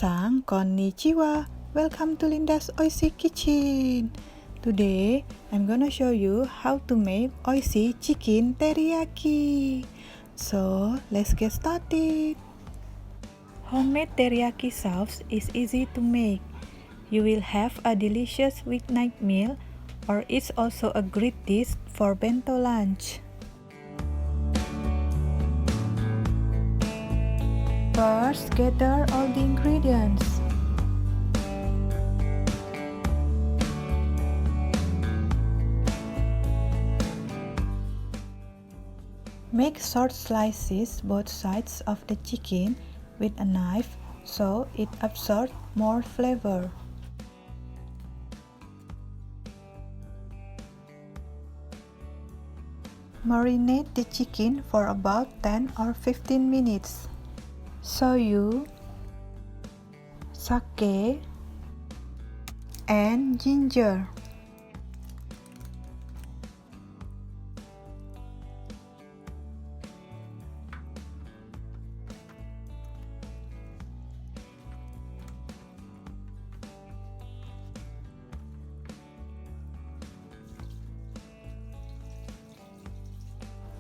Minasan, konnichiwa. Welcome to Linda's Oishii Kitchen. Today, I'm gonna show you how to make Oishii chicken teriyaki. So, let's get started. Homemade teriyaki sauce is easy to make. You will have a delicious weeknight meal, or it's also a great dish for bento lunch. First, gather all the ingredients. Make short slices both sides of the chicken with a knife so it absorbs more flavor. Marinate the chicken for about 10 or 15 minutes. Shoyu, sake, and ginger.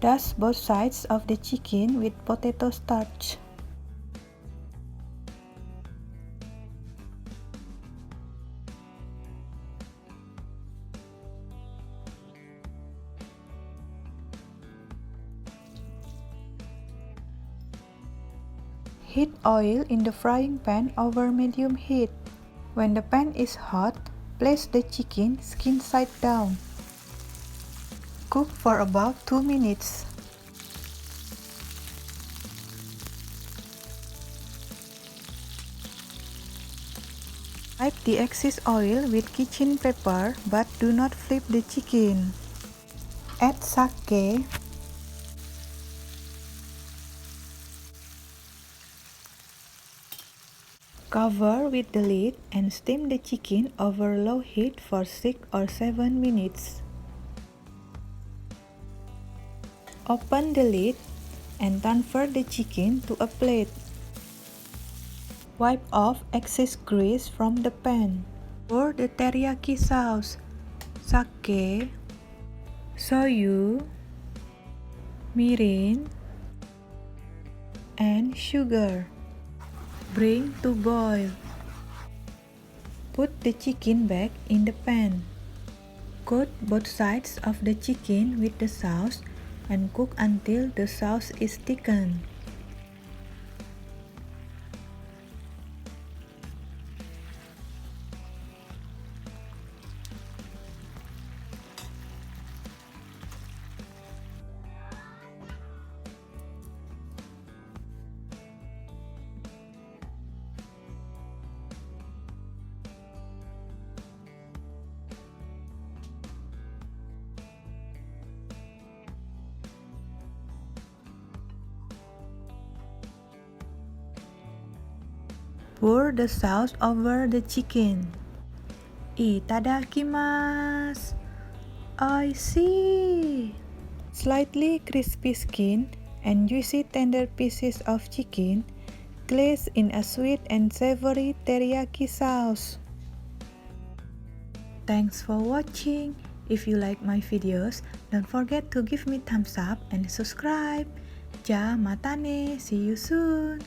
Dust both sides of the chicken with potato starch. Heat oil in the frying pan over medium heat. When the pan is hot, place the chicken skin side down. Cook for about 2 minutes. Wipe the excess oil with kitchen paper, but do not flip the chicken. Add sake, cover with the lid and steam the chicken over low heat for 6 or 7 minutes. Open the lid and transfer the chicken to a plate. Wipe off excess grease from the pan. Pour the teriyaki sauce, sake, shoyu, mirin, and sugar. Bring to boil. Put the chicken back in the pan. Coat both sides of the chicken with the sauce and cook until the sauce is thickened. Pour the sauce over the chicken. Itadakimasu! Oishii! Slightly crispy skin and juicy tender pieces of chicken glazed in a sweet and savory teriyaki sauce. Thanks for watching. If you like my videos, don't forget to give me thumbs up and subscribe. Ja matane, see you soon.